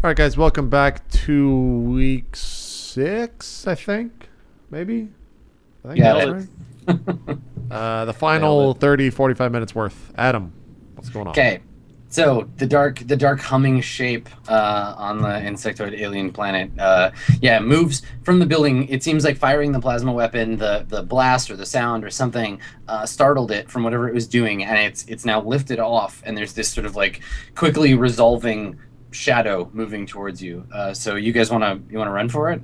All right, guys, welcome back to week 6, I think. Maybe? I think Yeah. right. The final 30, 45 minutes worth. Adam, what's going on? Okay. So the dark humming shape on the insectoid alien planet, moves from the building. It seems like firing the plasma weapon, the blast or the sound or something startled it from whatever it was doing, and it's now lifted off. And there's this sort of like quickly resolving shadow moving towards you. So you guys wanna run for it?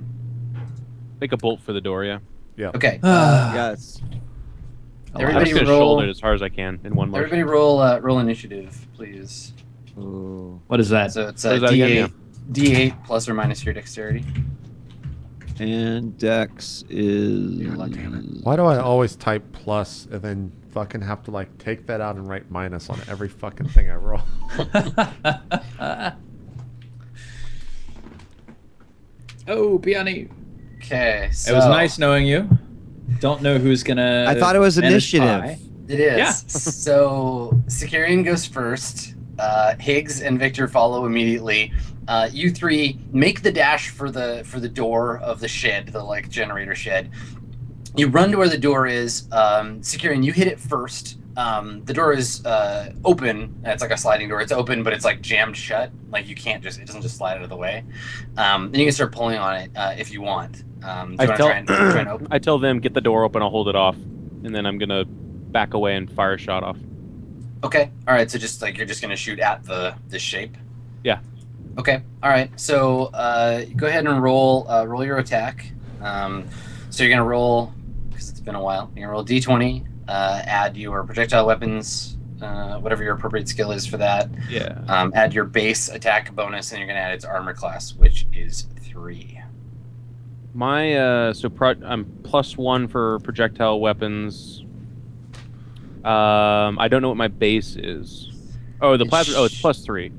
Make a bolt for the door, yeah. Yeah. Okay. Yes. I'm Everybody just gonna roll. shoulder it as hard as I can in one motion. Everybody roll initiative, please. Ooh. What is that? So it's What a is that again? D8 plus or minus your dexterity. And Dex is. Why do I always type plus and then fucking have to like take that out and write minus on every fucking thing I roll? Oh, Piani. Okay. So It was nice knowing you. Don't know who's gonna. I thought it was manage initiative. pie. It is. Yeah. So Sicarian goes first. Higgs and Victor follow immediately. You three make the dash for the door of the shed, the like generator shed. You run to where the door is. Sicarian, you hit it first. The door is open. It's like a sliding door. It's open, but it's like jammed shut. Like it doesn't just slide out of the way. Then you can start pulling on it if you want. Do you want to try and open? I tell them, get the door open, I'll hold it off. And then I'm going to back away and fire a shot off. Okay. All right. So just like you're just gonna shoot at the shape. Yeah. Okay. All right. So go ahead and roll your attack. So you're gonna roll because it's been a while. You're gonna roll D20. Add your projectile weapons, whatever your appropriate skill is for that. Yeah. Add your base attack bonus, and you're gonna add its armor class, which is 3. My, I'm +1 for projectile weapons. I don't know what my base is. Oh, the plasma. Oh, it's +3.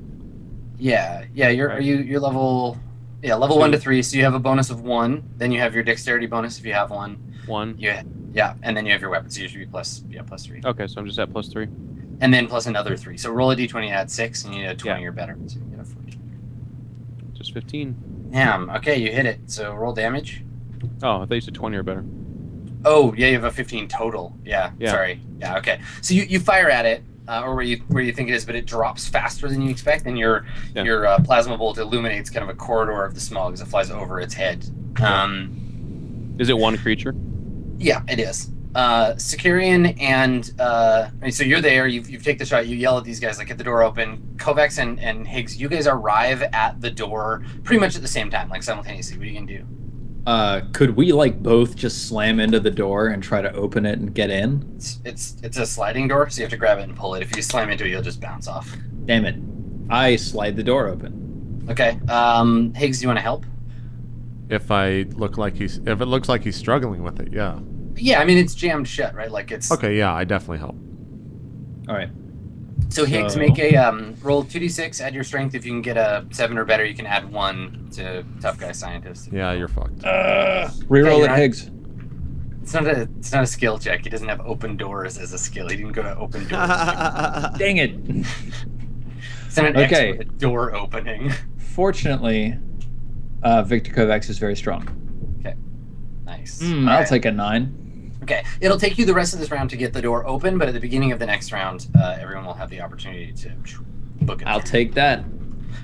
Yeah. You're Right. you're level. Yeah, level 1 to 3. So you have a bonus of 1. Then you have your dexterity bonus if you have one. 1. Yeah, and then you have your weapons. So you should be +3. Okay, so I'm just at +3. And then plus another 3. So roll a d20, add 6, and you need a 20 or better. So you get a 14. Just 15. Damn. Okay, you hit it. So roll damage. Oh, I thought you said 20 or better. Oh, yeah, you have a 15 total. Yeah. Yeah. Sorry. Yeah. Okay. So you fire at it, or where you think it is, but it drops faster than you expect, and your plasma bolt illuminates kind of a corridor of the smog as it flies over its head. Is it one creature? Yeah, it is. Sicarian and so you're there. You take the shot. You yell at these guys, like, get the door open. Kovacs and Higgs, you guys arrive at the door pretty much at the same time, like simultaneously. What are you gonna do? Could we like both just slam into the door and try to open it and get in? It's a sliding door, so you have to grab it and pull it. If you slam into it, you'll just bounce off. Damn it! I slide the door open. Okay. Higgs, do you want to help? If it looks like he's struggling with it, yeah. Yeah, I mean it's jammed shut, right? Like it's Okay, yeah, I definitely help. All right. So Higgs, make a roll 2d6, add your strength. If you can get a 7 or better, you can add 1 to tough guy scientist. Yeah, you're fucked. Reroll you're it, not- Higgs. It's not a skill check. He doesn't have open doors as a skill. He didn't go to open doors. Dang it! It's not an X Okay. with a door opening. Fortunately, Victor Kovacs is very strong. Okay. Nice. I'll Alright. take a 9. Okay. It'll take you the rest of this round to get the door open, but at the beginning of the next round, everyone will have the opportunity to book it. I'll take that.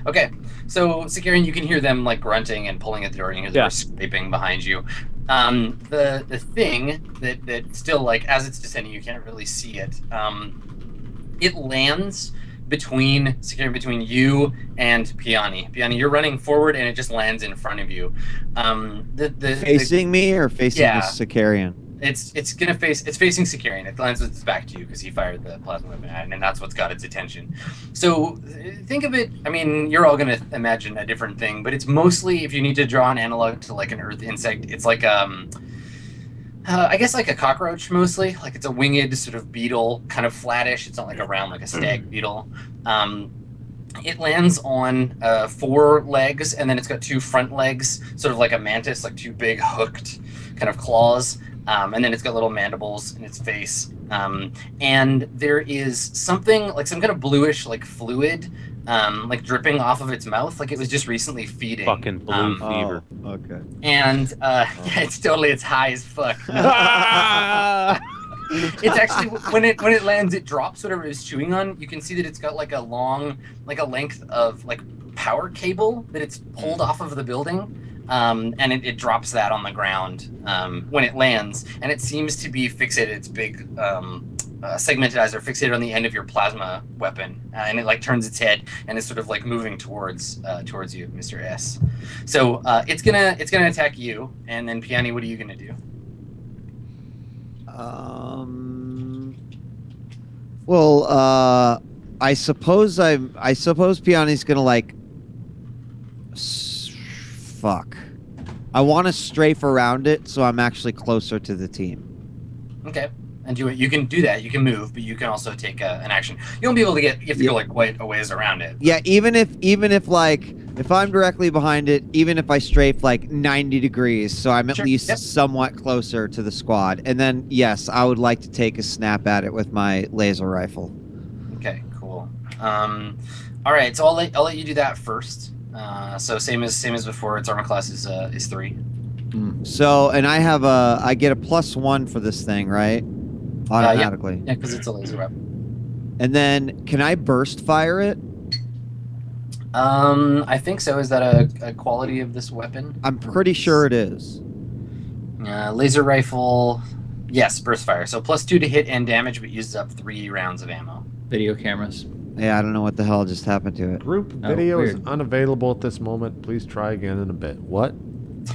Okay, so Sicarian, you can hear them like grunting and pulling at the door, and you hear the door scraping behind you. The thing that still, like, as it's descending, you can't really see it. It lands between you and Piani. Piani, you're running forward, and it just lands in front of you. Facing me or facing the Sicarian? It's facing Sicarian. It lands with its back to you because he fired the plasma weapon at it, and that's what's got its attention. So think of it, I mean, you're all going to imagine a different thing, but it's mostly, if you need to draw an analog to like an earth insect, it's like I guess like a cockroach mostly. Like it's a winged sort of beetle, kind of flattish. It's not like a round like a stag beetle. It lands on 4 legs, and then it's got 2 front legs, sort of like a mantis, like 2 big hooked kind of claws. and then it's got little mandibles in its face. And there is something like some kind of bluish like fluid, like dripping off of its mouth, like it was just recently feeding. Fucking blue fever. Oh, okay. And yeah, it's high as fuck. It's actually when it lands, it drops whatever it's chewing on. You can see that it's got like a length of like power cable that it's pulled off of the building. And it drops that on the ground when it lands, and it seems to be fixated. Its big segmented eyes are fixated on the end of your plasma weapon, and it like turns its head and is sort of like moving towards you, Mr. S. So it's gonna attack you, and then Piani, what are you gonna do? Well, I suppose Piani's gonna like. Fuck. I want to strafe around it so I'm actually closer to the team. Okay. And you can do that. You can move, but you can also take an action. You won't be able to get. You have to go like quite a ways around it. Yeah, even if like if I'm directly behind it, even if I strafe like 90 degrees, so I'm at least somewhat closer to the squad. And then yes, I would like to take a snap at it with my laser rifle. Okay, cool. All right, so I'll let you do that first. So same as before. Its armor class is 3. So and I get a +1 for this thing, right? Automatically. Yeah, because it's a laser weapon. And then can I burst fire it? I think so. Is that a quality of this weapon? I'm pretty sure it is. Laser rifle. Yes, burst fire. So +2 to hit and damage, but uses up 3 rounds of ammo. Video cameras. Yeah, I don't know what the hell just happened to it. Group video is unavailable at this moment. Please try again in a bit. What?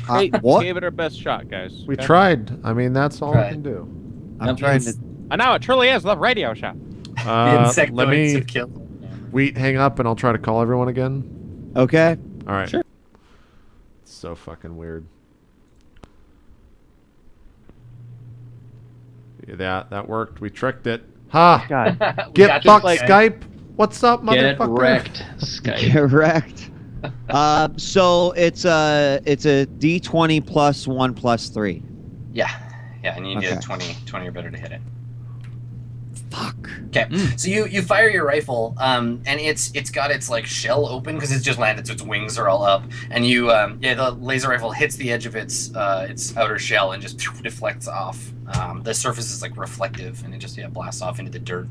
Hey, what? Gave it our best shot, guys. We tried. I mean, that's all I can do. I'm trying to. I know it truly is the radio shot. Let me. Wheat, hang up, and I'll try to call everyone again. Okay. All right. Sure. It's so fucking weird. Yeah, that worked. We tricked it. Ha! God. Get fucked, Skype. What's up, motherfucker? Get wrecked, Skype. Get wrecked. So it's a D20 plus 1 plus 3. Yeah, and you need a 20 or better to hit it. Fuck. Okay, so you fire your rifle, and it's got its like shell open because it's just landed, so its wings are all up, and you the laser rifle hits the edge of its outer shell and just deflects off. The surface is like reflective, and it just blasts off into the dirt.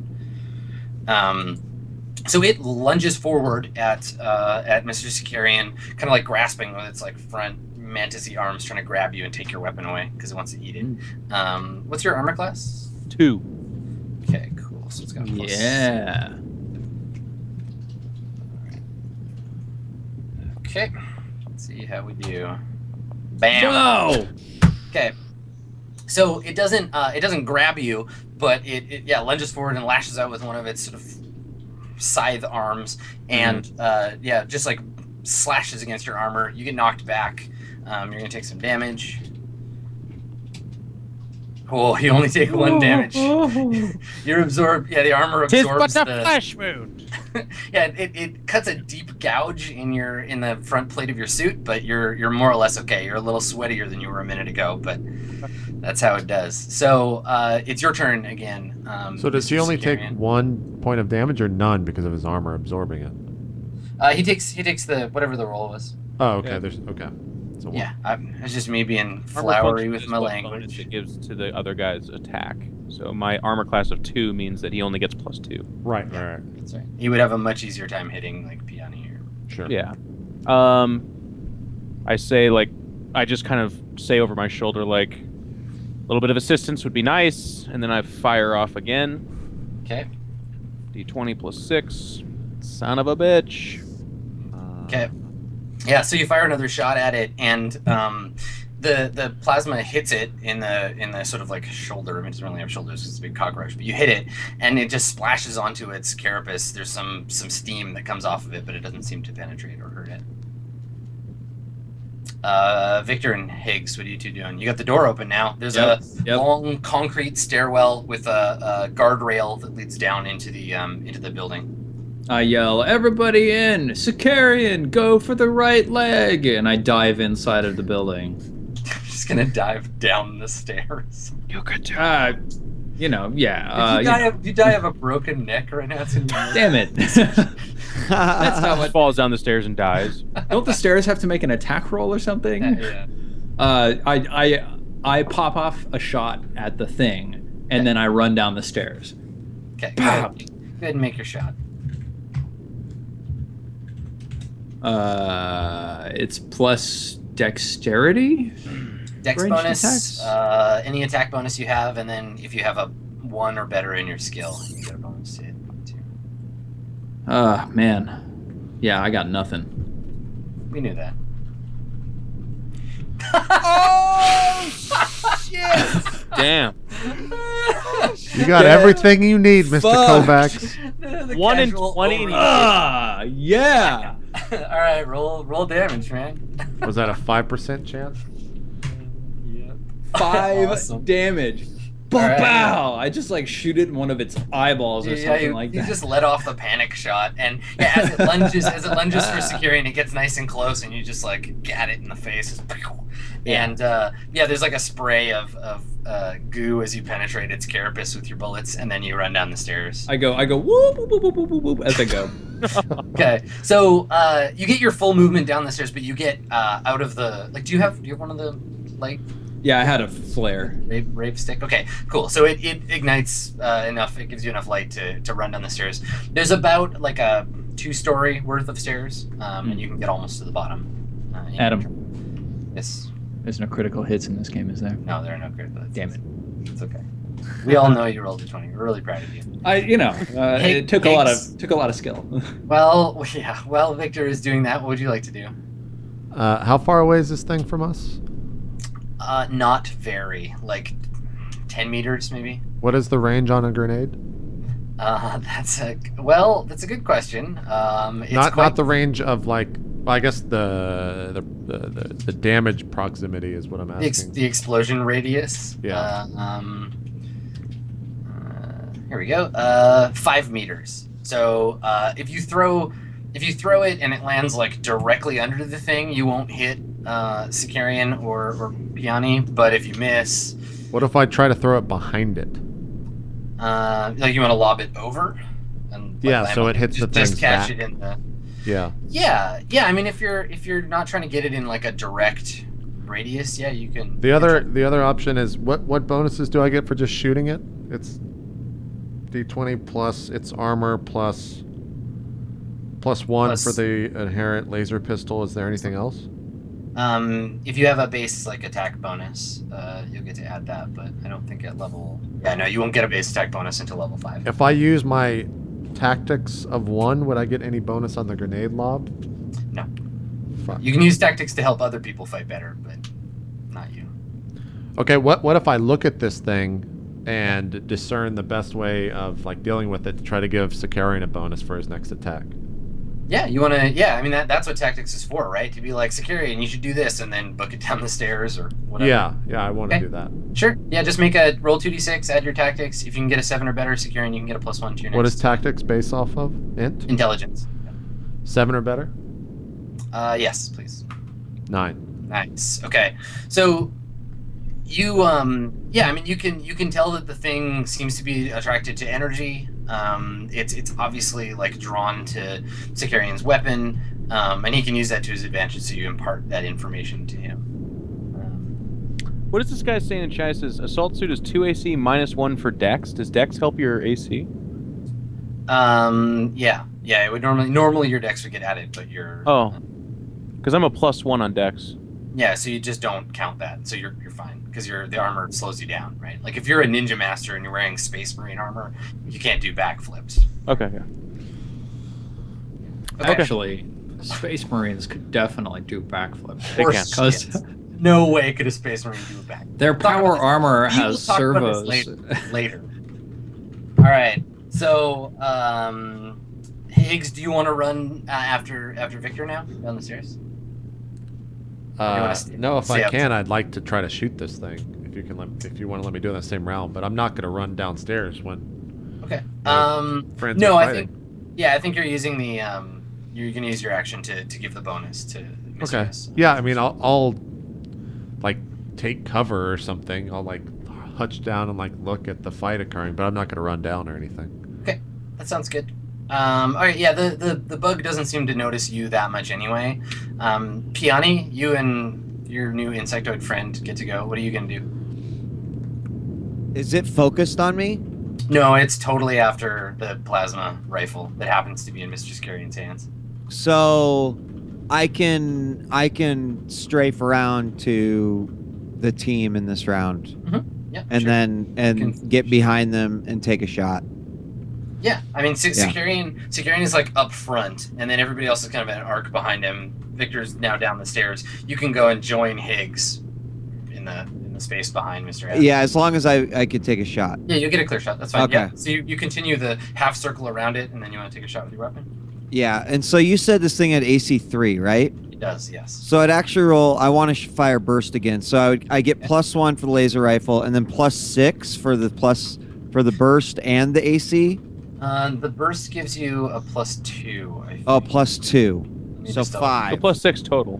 So it lunges forward at Mr. Sicarian, kind of like grasping with its like front mantis-y arms, trying to grab you and take your weapon away because it wants to eat it. What's your armor class? 2. Okay, cool. So it's got a plus. Yeah. Okay. Let's see how we do. Bam. No. Okay. So it doesn't grab you, but it lunges forward and lashes out with one of its sort of scythe arms, and just like slashes against your armor. You get knocked back. You're gonna take some damage. Oh, you only take 1 damage. You're absorbed. Yeah, the armor absorbs. 'Tis but a flesh wound. Yeah, it cuts a deep gouge in the front plate of your suit, but you're more or less okay. You're a little sweatier than you were a minute ago, but that's how it does. So it's your turn again. So does he only take 1 point of damage or none because of his armor absorbing it? He takes the whatever the roll was. Oh, okay. Yeah. Okay. So yeah, it's just me being flowery with my language. It gives to the other guy's attack. So my armor class of 2 means that he only gets +2. Right. That's right. He would have a much easier time hitting like Piani here. Sure. Yeah. I say I just kind of say over my shoulder like a little bit of assistance would be nice, and then I fire off again. Okay. D20 plus 6. Son of a bitch. Okay. Yeah, so you fire another shot at it, and the plasma hits it in the sort of like shoulder. I mean, it doesn't really have shoulders; it's a big cockroach. But you hit it, and it just splashes onto its carapace. There's some steam that comes off of it, but it doesn't seem to penetrate or hurt it. Victor and Higgs, what are you two doing? You got the door open now. There's a long concrete stairwell with a guardrail that leads down into the building. I yell, "Everybody in! Sicarian, go for the right leg!" And I dive inside of the building. just gonna dive down the stairs. You could do You know, yeah. If you die of a broken neck right now, it's gonna be Damn it. That's not what. falls down the stairs and dies. Don't the stairs have to make an attack roll or something? Yeah. I pop off a shot at the thing, and then I run down the stairs. Okay, go ahead and make your shot. It's plus dexterity. Dex Ranged bonus, attacks? any attack bonus you have, and then if you have a 1 or better in your skill, you get a bonus to it too. Man. Yeah, I got nothing. We knew that. Oh shit! Damn. You got everything you need, Mr. Kovacs. The 1 in casual 20. over- Yeah. All right, roll damage, man. Was that a 5% chance? Yeah. 5 Awesome. damage. All right. Bow! I just like shoot it in one of its eyeballs or something like you that. just let off the panic shot, and yeah, as it lunges for Securian, it gets nice and close, and you just like get it in the face. And yeah, there's like a spray of goo as you penetrate its carapace with your bullets, and then you run down the stairs. I go whoop whoop whoop whoop whoop whoop as I go. Okay, so you get your full movement down the stairs, but you get out of the like. Do you have one of the light? Yeah, I had a flare. Rave stick. Okay, cool. So it ignites enough. It gives you enough light to run down the stairs. There's about like a 2-story worth of stairs, and you can get almost to the bottom. Adam. Yes. There's no critical hits in this game, is there? No, there are no critical hits. Damn it. It's okay. We all know you rolled a 20. We're really proud of you. It took a lot of skill. Well, yeah. While Victor is doing that, what would you like to do? How far away is this thing from us? Not very. Like 10 meters, maybe. What is the range on a grenade? That's a good question. It's Not the range of like. I guess the damage proximity is what I'm asking. The explosion radius. Yeah. Here we go. 5 meters. So if you throw it and it lands like directly under the thing, you won't hit Sicarian or Piani. But if you miss, What if I try to throw it behind it? like you want to lob it over, and like, Yeah, land so on it hits the just thing's catch back. it in the. Yeah. Yeah. I mean, if you're not trying to get it in like a direct radius, yeah, you can. The other option is what bonuses do I get for just shooting it? It's D20 plus its armor plus 1 for the inherent laser pistol. Is there anything else? If you have a base like attack bonus, you'll get to add that, but I don't think at level. Yeah, no, you won't get a base attack bonus until level 5. If I use my tactics of 1, would I get any bonus on the grenade lob? No. Fuck. You can use tactics to help other people fight better, but not you. Okay, what if I look at this thing and discern the best way of like dealing with it to try to give Sicarian a bonus for his next attack? Yeah, you want to. Yeah, I mean that's what tactics is for, right? To be like Sicarian, you should do this, and then book it down the stairs or whatever. Yeah, I want to do that. Sure. Yeah, just make a roll 2d6, add your tactics. If you can get a 7 or better, Sicarian, you can get a +1 to your next. What is tactics based off of? Int? Intelligence. 7 or better? Yes, please. 9. Nice. Okay. So you yeah, I mean you can tell that the thing seems to be attracted to energy. It's obviously like drawn to Sicarian's weapon, and he can use that to his advantage, so you impart that information to him. What is this guy saying in chat? It says assault suit is 2 AC -1 for Dex. Does Dex help your AC? Yeah, it would normally your dex would get added, but you're because I'm a +1 on Dex. yeah, so you just don't count that, so you're fine because the armor slows you down, right? Like if you're a ninja master and you're wearing Space Marine armor, you can't do backflips. Okay, yeah. Okay. Actually, Space Marines could definitely do backflips. They can. Because No way could a Space Marine do a back. their power armor We will has talk about servos. this later. All right. So, Higgs, do you want to run after Victor now down the stairs? No, if stay I up can, I'd like to try to shoot this thing. If you want to let me do it in the same round, but I'm not going to run downstairs when. Okay. Friends No, are I fighting. think you're using the you're gonna use your action to give the bonus to. Okay. Yeah, I mean, I'll like take cover or something. I'll like hutch down and like look at the fight occurring, but I'm not going to run down or anything. Okay, that sounds good. All right, yeah, the bug doesn't seem to notice you that much anyway. Piani, you and your new insectoid friend get to go. What are you going to do? Is it focused on me? No, it's totally after the plasma rifle that happens to be in Mr. Scarion's hands. So I can strafe around to the team in this round. Mm-hmm. Yeah, and sure. then get behind them and take a shot. Yeah, I mean, Sicarian is like up front, and then everybody else is kind of in an arc behind him. Victor's now down the stairs. You can go and join Higgs in the space behind Mr. Adams. Yeah, as long as I could take a shot. Yeah, you'll get a clear shot. That's fine. Okay. Yeah. So you continue the half circle around it, and then you want to take a shot with your weapon? Yeah, and so you said this thing had AC 3, right? It does, yes. So I'd actually roll, I want to fire burst again. So I get +1 for the laser rifle, and then +6 for the burst and the AC. The burst gives you a +2, I think. Oh, +2. So 5. So +6 total.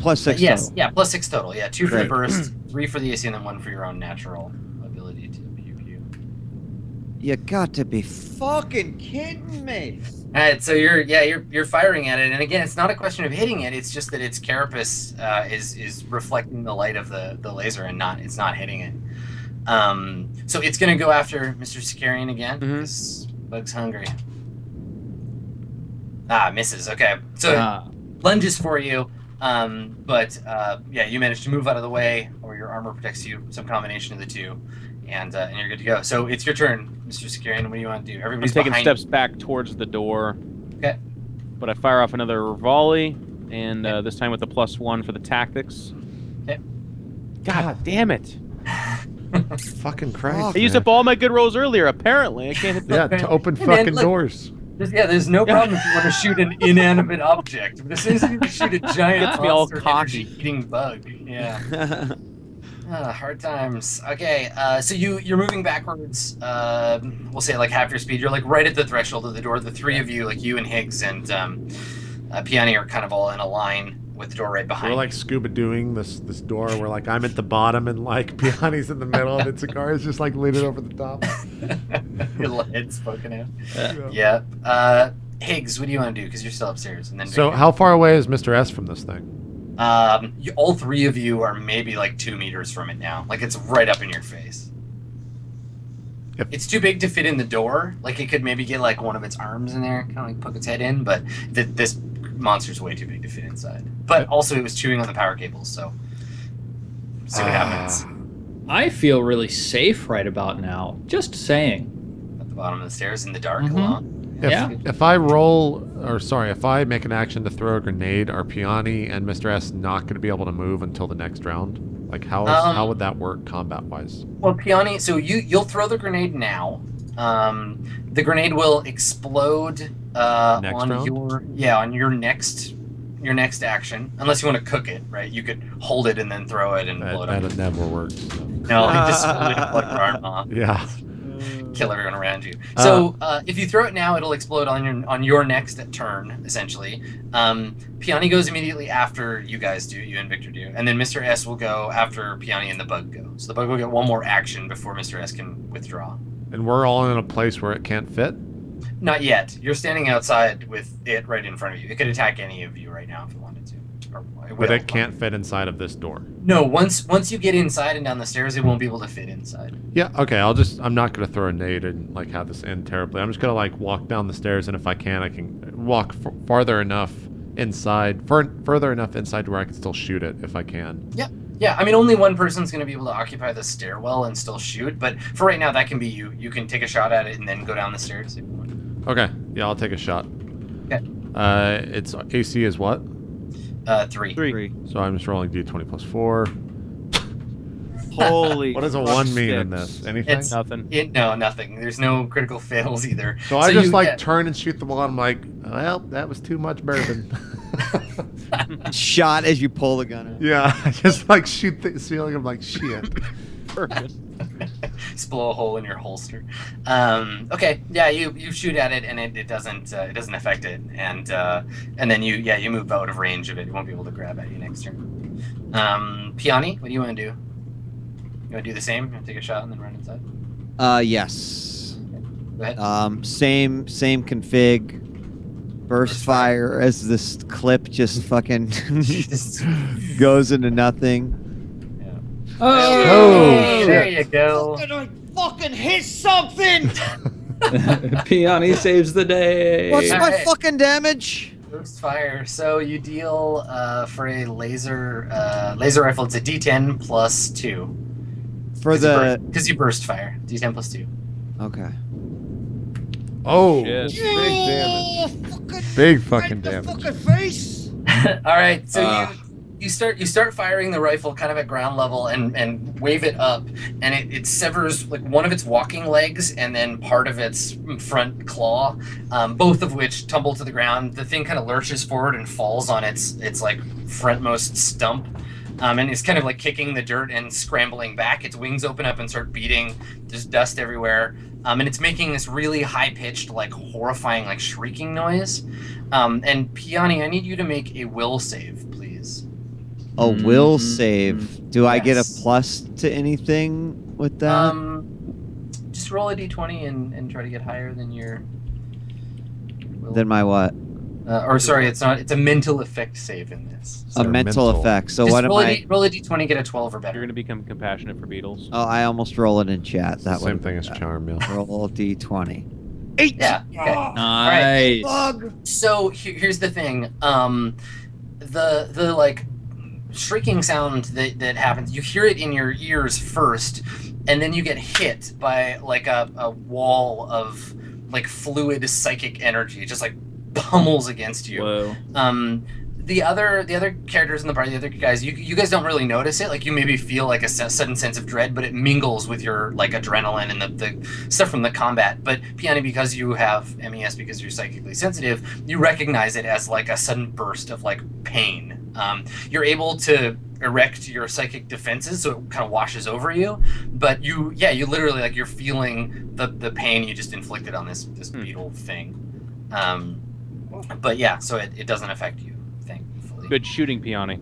+6 yes, total. yeah, +6 total. Yeah, 2 for Great. the burst, 3 for the AC, and then 1 for your own natural ability to pew. You got to be fucking kidding me. All right, so you're firing at it, and again, it's not a question of hitting it. It's just that its carapace is reflecting the light of the laser, and it's not hitting it. So it's gonna go after Mr. Sicarian again. This bug's hungry. Misses. Okay, so lunges for you, but yeah, you managed to move out of the way, or your armor protects you. Some combination of the two. And you're good to go. So it's your turn, Mr. Sicarian. What do you want to do? Everybody's taking behind steps back towards the door. Okay. But I fire off another volley, and this time with the +1 for the tactics. Okay. God damn it! Fucking Christ! I used up all my good rolls earlier. Apparently, I can't hit. Yeah, to open Hey, man, fucking look. doors. There's no problem if you want to shoot an inanimate object. But as soon as you shoot a giant Gets me all monster cocky. energy-eating bug. Yeah. Hard times. Okay, so you're moving backwards. We'll say like half your speed. You're like right at the threshold of the door. The three of you, like you and Higgs and Piani, are kind of all in a line with the door right behind. We're like scuba doing this door. We're like I'm at the bottom and like Piani's in the middle and Itzagar is just like leaning over the top. Your head's poking out. Yeah. Higgs, what do you want to do? Because you're still upstairs. And then So Victor. how far away is Mr. S from this thing? All three of you are maybe like 2 meters from it now. Like it's right up in your face. It's too big to fit in the door. Like it could maybe get like one of its arms in there, kind of like poke its head in. But this monster's way too big to fit inside. But also it was chewing on the power cables, so see what happens. I feel really safe right about now. Just saying. At the bottom of the stairs in the dark alone. If I roll, or sorry, if I make an action to throw a grenade, are Piani and Mr. S not going to be able to move until the next round? Like how would that work combat-wise? Well, Piani, so you'll throw the grenade now. The grenade will explode on your next action, unless you want to cook it, right? You could hold it and then throw it and blow it up. That never works. No, it just plug your arm off. Yeah. Kill everyone around you. So if you throw it now, it'll explode on your next turn, essentially. Piani goes immediately after you guys do, you and Victor do, and then Mr. S will go after Piani and the bug go. So the bug will get one more action before Mr. S can withdraw. And we're all in a place where it can't fit? Not yet. You're standing outside with it right in front of you. It could attack any of you right now if it wanted to. But it can't fit inside of this door. No, once you get inside and down the stairs, it won't be able to fit inside. Yeah, okay, I'm not gonna throw a nade and like have this end terribly. I'm just gonna like walk down the stairs, and if I can walk farther enough inside, further enough inside to where I can still shoot it if I can. Yeah, I mean, only one person's going to be able to occupy the stairwell and still shoot, but for right now, that can be you. You can take a shot at it and then go down the stairs if you want. Okay, yeah, I'll take a shot. Okay. Its AC is what? 3. So I'm just rolling d20 plus 4. Holy. What does a 1 mean in this? Anything? Nothing. No, nothing. There's no critical fails either. So I just turn and shoot the ball. I'm like, well, that was too much bourbon. Shot as you pull the gun out. Yeah, I just like shoot the ceiling. I'm like, shit. Perfect. Just blow a hole in your holster. Okay, yeah, you shoot at it and it doesn't affect it, and then you move out of range of it. It won't be able to grab at you next turn. Piani, what do you want to do? You want to do the same? You want to take a shot and then run inside? Yes. Go ahead. Same config. Burst fire as this clip just fucking goes into nothing. Yeah. Oh, there you go. I fucking hit something! Peony saves the day. What's my Alright. fucking damage? Burst fire. So you deal for a laser rifle. It's a D10 plus 2. For the because you burst fire. D10 plus 2. okay. Oh, Shit. big damage. Big fucking damage. Face. All right. So you start firing the rifle kind of at ground level and wave it up, and it severs like one of its walking legs and then part of its front claw, both of which tumble to the ground. The thing kind of lurches forward and falls on its like frontmost stump. And it's kind of like kicking the dirt and scrambling back. Its wings open up and start beating. There's dust everywhere. And it's making this really high-pitched, like horrifying, like shrieking noise. And Peony, I need you to make a will save, please. A will save. Do I get a Yes. plus to anything with that? Just roll a d20 and try to get higher than your will. Then my what? Or sorry, it's not. It's a mental effect save in this. A mental effect. So Just what am I? roll a d20, get a 12 or You're better. gonna become compassionate for beetles. Oh, I almost roll it in chat. That Same would thing as charm, yeah. roll D20. 8. Yeah. Okay. Nice. So here's the thing. The like shrieking sound that happens, you hear it in your ears first, and then you get hit by like a wall of like fluid psychic energy. It just like pummels against you. Whoa. The other characters in the party, the other guys, you guys don't really notice it. Like you maybe feel like a sudden sense of dread, but it mingles with your like adrenaline and the stuff from the combat. But Peony, because you have MES, because you're psychically sensitive, you recognize it as like a sudden burst of like pain. You're able to erect your psychic defenses, so it kind of washes over you. But you literally like you're feeling the pain you just inflicted on this beetle thing. But yeah, so it doesn't affect you. Thankfully. Good shooting, Peony.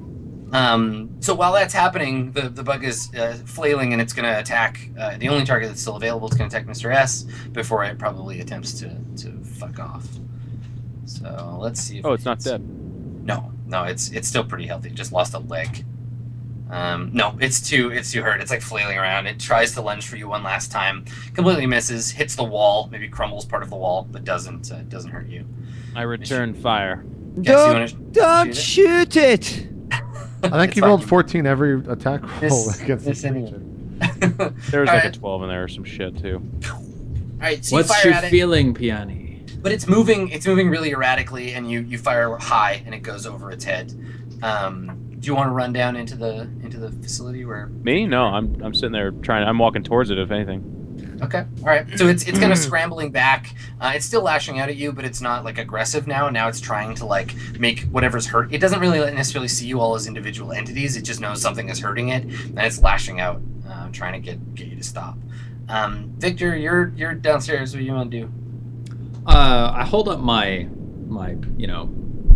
So while that's happening, the bug is flailing and it's going to attack the only target that's still available. It's going to attack Mr. S before it probably attempts to fuck off. So let's see. If It's not dead. No, it's still pretty healthy. It just lost a leg. No, it's too hurt. It's like flailing around. It tries to lunge for you one last time, completely misses, hits the wall, maybe crumbles part of the wall, but doesn't hurt you. I return fire. Don't shoot it! I think you rolled 14 every attack roll against this anyway. creature. There's All like right. a 12 in there or some shit too. All right, so What's you fire your at it. feeling, Peony? But it's moving really erratically, and you fire high, and it goes over its head. Do you want to run down into the facility where? Me? No, I'm sitting there I'm walking towards it, if anything. Okay, all right. So it's kind of scrambling back. It's still lashing out at you, but it's not like aggressive now. Now it's trying to like make whatever's hurt. It doesn't really necessarily see you all as individual entities. It just knows something is hurting it, and it's lashing out, trying to get you to stop. Victor, you're downstairs. What do you want to do? I hold up my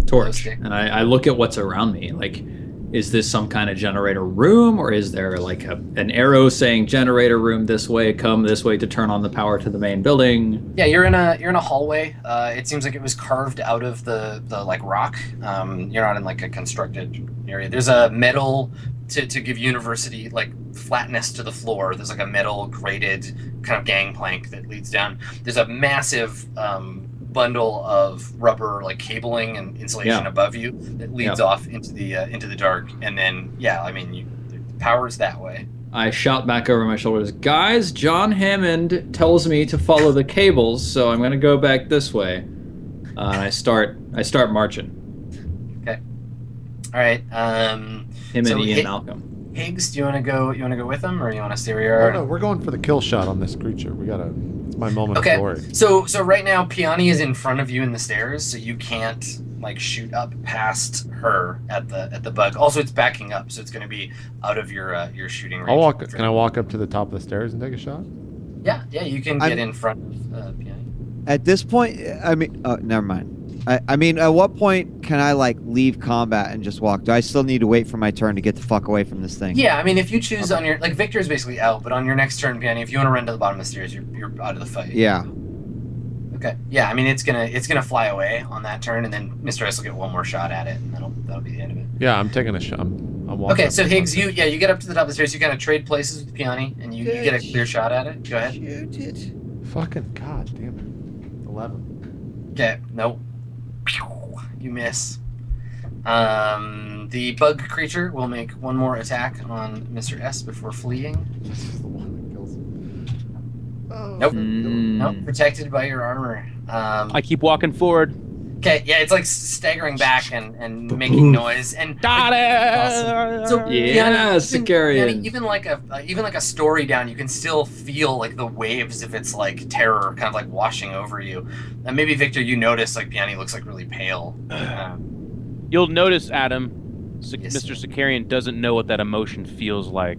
torch stick. and I look at what's around me. Like, is this some kind of generator room, or is there like an arrow saying generator room this way, come this way to turn on the power to the main building? Yeah, you're in a hallway. It seems like it was carved out of the like rock. You're not in like a constructed area. There's a metal to give university like flatness to the floor. There's like a metal grated kind of gangplank that leads down. There's a massive bundle of rubber like cabling and insulation above you that leads off into the dark. And then the power's that way. I shout back over my shoulders, guys, John Hammond tells me to follow the cables, so I'm gonna go back this way. And I start marching. Okay. All right. Him So and Ian Malcolm. Higgs, do you want to go with them, or you want to stay where you Oh, are? no, we're going for the kill shot on this creature. It's my moment of glory. So right now Peony is in front of you in the stairs, so you can't like shoot up past her at the bug. Also, it's backing up, so it's going to be out of your shooting range. Can I walk up to the top of the stairs and take a shot? Yeah, you can get in front of Peony. At this point, I mean, oh, never mind. I mean, at what point can I like leave combat and just walk? Do I still need to wait for my turn to get the fuck away from this thing? Yeah, I mean, if you choose on your Victor is basically out, but on your next turn, Penny, if you want to run to the bottom of the stairs, you're out of the fight. Yeah. Okay. Yeah, I mean, it's gonna fly away on that turn, and then Mr. S will get one more shot at it, and that'll be the end of it. Yeah, I'm taking a shot. I'm walking. Okay, so Higgs, you get up to the top of the stairs. You kind of trade places with Peony, and you get a clear shot at it. Go ahead. Shoot it. Fucking god damn it. 11. Okay. Nope. You miss. The bug creature will make one more attack on Mr. S before fleeing. This is the one that kills him. Oh, Nope. Nope. Protected by your armor. I keep walking forward. Okay, yeah, it's like staggering back and making noise and Got it! awesome. So Yeah, Sicarian. even like a story down, you can still feel like the waves of its like terror kind of like washing over you. And maybe Victor, you notice like Piani looks like really pale. You'll notice, Adam, Yes, Mr. sir. Sicarian doesn't know what that emotion feels like.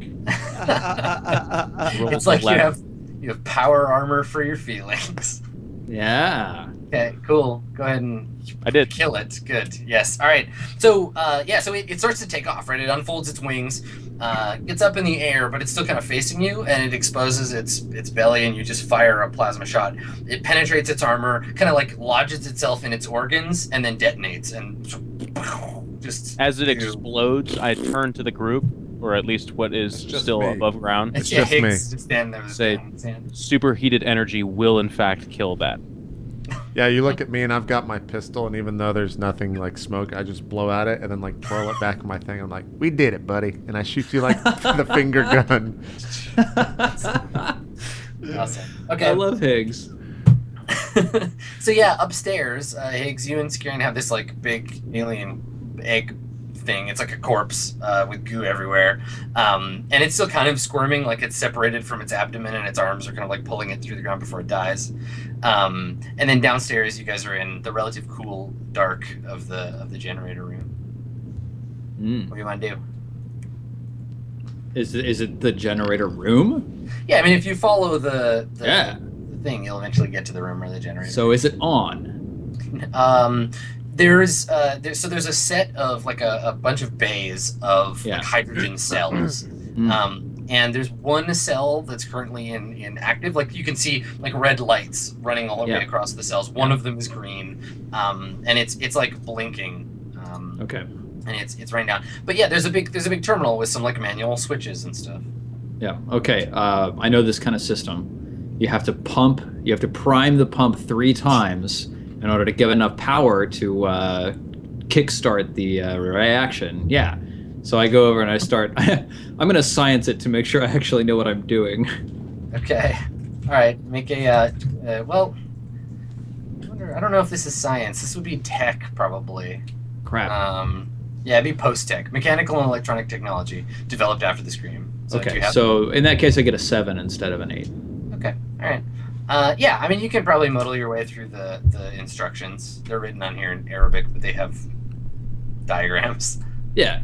It's like you have power armor for your feelings. Yeah. Okay, cool. Go ahead and I did. kill it. Good. Yes. All right. So, so it starts to take off, right? It unfolds its wings, gets up in the air, but it's still kind of facing you, and it exposes its belly, and you just fire a plasma shot. It penetrates its armor, kind of like lodges itself in its organs, and then detonates, and just As it explodes, I turn to the group, or at least what is just still me. above ground. It's yeah, just Higgs me. just standing there with his Say- gun in his hand. Superheated energy will, in fact, kill that. Yeah, you look at me and I've got my pistol, and even though there's nothing like smoke, I just blow at it and then like twirl it back in my thing. I'm like, "We did it, buddy!" And I shoot you like the finger gun. Awesome. Okay. I love Higgs. So yeah, upstairs, Higgs, you and Sicarian have this like big alien egg thing. It's like a corpse with goo everywhere, and it's still kind of squirming, like it's separated from its abdomen, and its arms are kind of like pulling it through the ground before it dies. And then downstairs, you guys are in the relative cool dark of the generator room. What do you want to do? Is it the generator room? Yeah, I mean, if you follow the Yeah. thing, you'll eventually get to the room where the generator. So is it on? There's a set of like a bunch of bays of Yeah. like hydrogen cells. And there's one cell that's currently in active. Like you can see like red lights running all the way Yeah. across the cells. One of them is green, and it's like blinking. Okay. And it's running down. But yeah, there's a big terminal with some like manual switches and stuff. Yeah. Okay. I know this kind of system. You have to prime the pump 3 times in order to give enough power to kickstart the reaction. Yeah. So I go over and I start. I'm going to science it to make sure I actually know what I'm doing. Okay. All right. Make a well. I don't know if this is science. This would be tech probably. Crap. Yeah, it'd be post-tech. Mechanical and electronic technology developed after the Scream. So do Okay. you have- So in that case, I get a 7 instead of an 8. Okay, all right. Yeah, I mean, you can probably muddle your way through the instructions. They're written on here in Arabic, but they have diagrams. Yeah.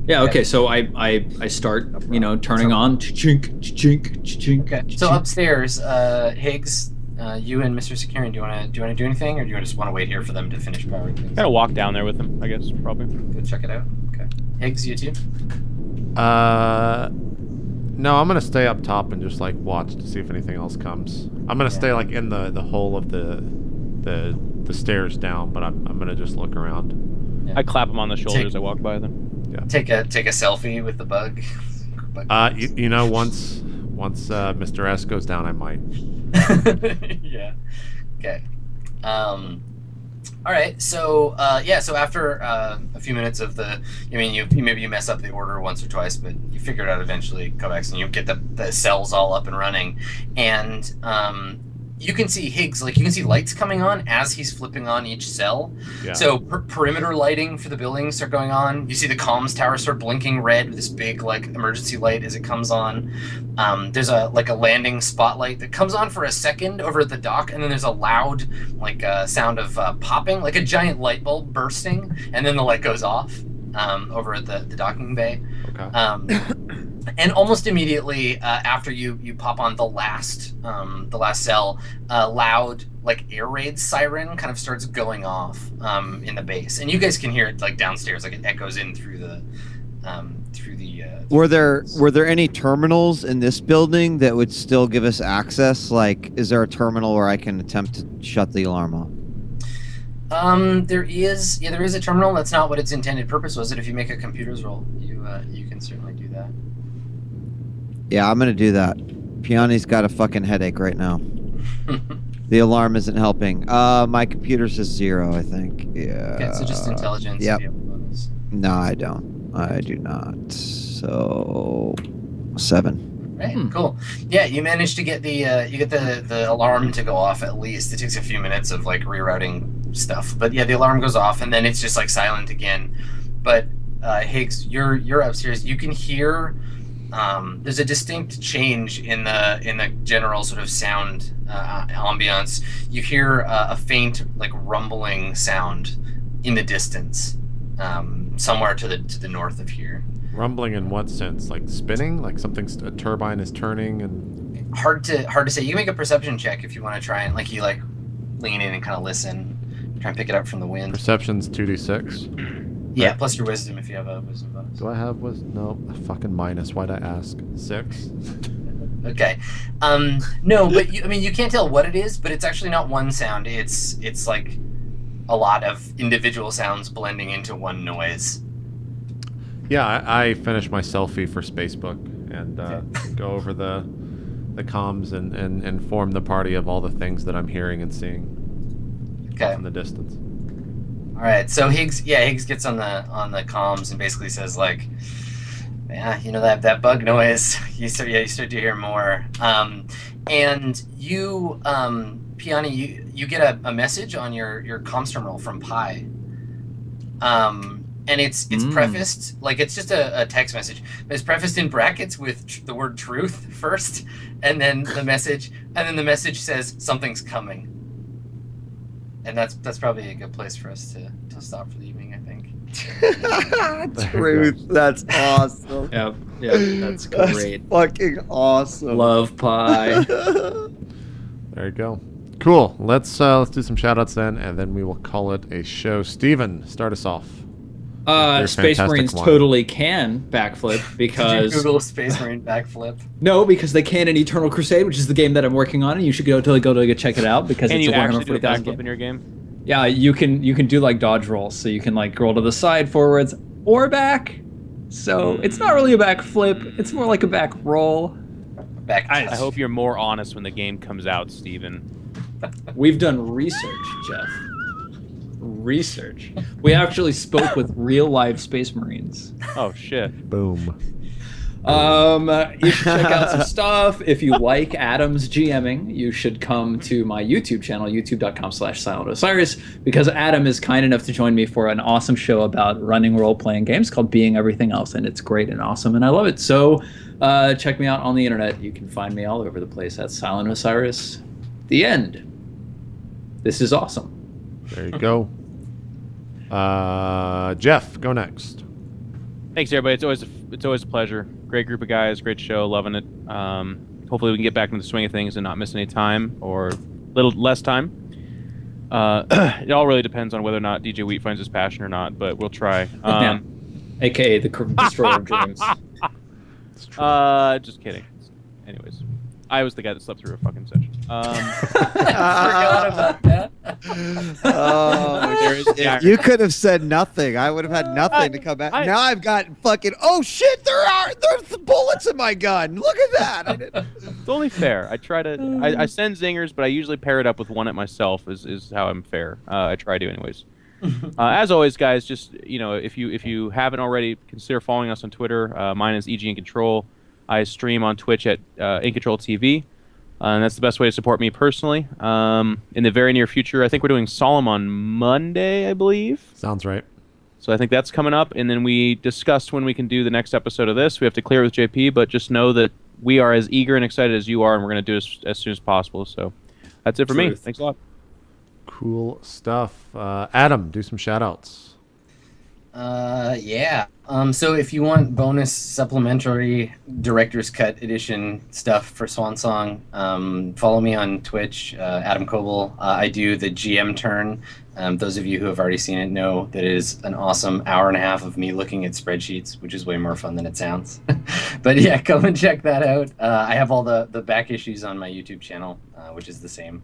Yeah. Okay. So I start, turning on. Chink, chink, chink. Okay. So upstairs, Higgs, you and Mr. Sicarian, do you want to do anything, or do you just want to wait here for them to finish powering things? Gotta walk down there with him, I guess, probably. Go check it out. Okay. Higgs, you too. No, I'm gonna stay up top and just like watch to see if anything else comes. I'm gonna stay like in the hole of the stairs down, but I'm gonna just look around. Yeah. I clap him on the shoulder as I walk by them. Take a selfie with the bug. Once Mr. S goes down, I might. Yeah. Okay. All right. So so after a few minutes of you mess up the order once or twice, but you figure it out eventually, Kovacs, and you get the cells all up and running, and you can see Higgs, like you can see lights coming on as he's flipping on each cell. Yeah. So perimeter lighting for the buildings start going on. You see the comms tower start blinking red with this big like emergency light as it comes on. There's a landing spotlight that comes on for a second over at the dock, and then there's a loud sound of popping, like a giant light bulb bursting, and then the light goes off over at the docking bay. Okay. And almost immediately after you pop on the last cell, loud like air raid siren kind of starts going off in the base, and you guys can hear it like downstairs, like it echoes in through the Were there any terminals in this building that would still give us access? Like, is there a terminal where I can attempt to shut the alarm off? There is a terminal. That's not what its intended purpose was. If you make a computer's roll, you can certainly do that. Yeah, I'm gonna do that. Piani's got a fucking headache right now. The alarm isn't helping. My computer says 0, I think. Yeah. Okay, so just intelligence. Yep. If you have a bonus. No, I don't. I do not. So 7. Right, cool. Yeah, you managed to get the alarm to go off at least. It takes a few minutes of like rerouting stuff, but yeah, the alarm goes off and then it's just like silent again. But Higgs, you're upstairs. You can hear. There's a distinct change in the general sort of sound ambiance. You hear a faint like rumbling sound in the distance, somewhere to the north of here. Rumbling in what sense? Like spinning? Like a turbine is turning and... Hard to say. You can make a perception check if you want to try and like you like lean in and kind of listen, try and pick it up from the wind. Perception's 2d6. Yeah, plus your wisdom if you have a wisdom bonus. Do I have wisdom? No, a fucking minus. Why'd I ask? 6. Okay. No, but you can't tell what it is, but it's actually not one sound. It's like a lot of individual sounds blending into one noise. Yeah, I finished my selfie for Spacebook and go over the comms and inform the party of all the things that I'm hearing and seeing from the distance. All right, so Higgs gets on the comms and basically says like, yeah, that bug noise. You start to hear more, and you, Piani, you get a message on your comms terminal from Pi, and it's prefaced like it's just a text message, but it's prefaced in brackets with the word truth first, and then the message says something's coming. And that's probably a good place for us to stop for the evening, I think. Truth. That's awesome. Yep, that's great. That's fucking awesome. Love Pie. There you go. Cool. Let's do some shout-outs then, and then we will call it a show. Steven, start us off. Space Marines totally can backflip because... Did you Google Space Marine backflip? No, because they can in Eternal Crusade, which is the game that I'm working on, and you should go check it out because it's a you Warhammer actually do a 40,000 backflip game. in your game? Yeah, you can do like dodge rolls, so you can like roll to the side, forwards, or back. So it's not really a backflip; it's more like a back roll. I hope you're more honest when the game comes out, Steven. We've done research, Geoff. Research. We actually spoke with real live Space Marines. Oh shit. Boom. You should check out some stuff. If you like Adam's GMing, you should come to my YouTube channel, youtube.com/SilentOsiris, because Adam is kind enough to join me for an awesome show about running role-playing games called Being Everything Else, and it's great and awesome, and I love it. So check me out on the internet. You can find me all over the place at Silent Osiris. The end. This is awesome. There you go. Geoff, go next. Thanks, everybody. It's always a pleasure. Great group of guys, great show, loving it. Hopefully we can get back into the swing of things and not miss any time or a little less time. It all really depends on whether or not djWHEAT finds his passion or not, but we'll try. AKA the Destroyer of Dreams. Just kidding. Anyways, I was the guy that slept through a fucking session. Forgot about that. You could have said nothing. I would have had nothing to come back. Now I've got fucking. Oh shit! There's bullets in my gun. Look at that. It's only fair. I try to. I send zingers, but I usually pair it up with one at myself. Is how I'm fair. I try to, anyways. As always, guys, just if you haven't already, consider following us on Twitter. Mine is EG.iNcontroL. I stream on Twitch at InControl TV, and that's the best way to support me personally. In the very near future, I think we're doing Solemn on Monday, I believe. Sounds right. So I think that's coming up, and then we discussed when we can do the next episode of this. We have to clear with JP, but just know that we are as eager and excited as you are, and we're going to do it as soon as possible. So that's it for me. Thanks a lot. Cool stuff. Adam, do some shout-outs. Yeah. So if you want bonus supplementary director's cut edition stuff for Swan Song, follow me on Twitch, Adam Koebel. I do the GM turn. Those of you who have already seen it know that it is an awesome hour and a half of me looking at spreadsheets, which is way more fun than it sounds. But yeah, come and check that out. I have all the back issues on my YouTube channel, which is the same.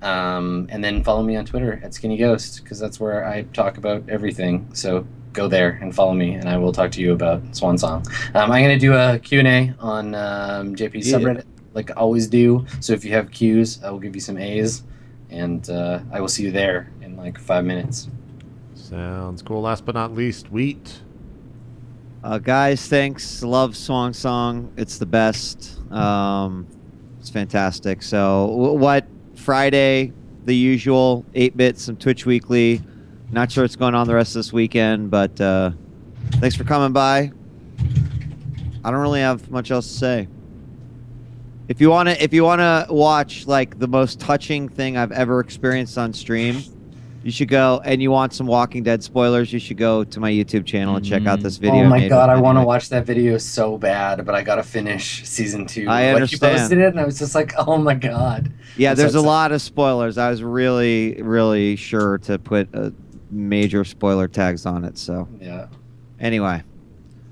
And then follow me on Twitter at Skinny Ghost, because that's where I talk about everything. So go there and follow me, and I will talk to you about Swan Song. I'm going to do a Q&A on JP's subreddit, like I always do. So if you have Qs, I will give you some As, and I will see you there in like 5 minutes. Sounds cool. Last but not least, Wheat. Guys, thanks. Love Swan Song. It's the best. It's fantastic. So what? Friday, the usual 8-bit, some Twitch Weekly. Not sure what's going on the rest of this weekend, but thanks for coming by. I don't really have much else to say. If you wanna watch like the most touching thing I've ever experienced on stream, you should go, and you want some Walking Dead spoilers, you should go to my YouTube channel and check out this video. Oh my god, I want to watch that video so bad, but I gotta finish season 2. I understand. You posted it, and I was just like, oh my god. Yeah, there's a lot of spoilers. I was really, really sure to put major spoiler tags on it. So yeah. Anyway,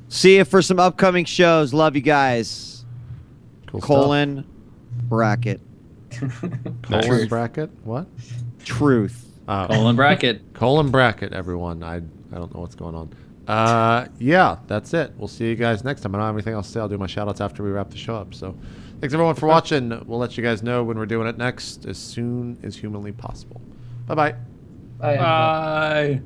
see you for some upcoming shows. Love you guys. Cool colon stuff. Bracket. Colon bracket? What? Truth. Colon bracket. Colon bracket, everyone. I don't know what's going on. Yeah, that's it. We'll see you guys next time. I don't have anything else to say. I'll do my shout-outs after we wrap the show up. So thanks, everyone, for watching. We'll let you guys know when we're doing it next as soon as humanly possible. Bye-bye. Bye. Bye.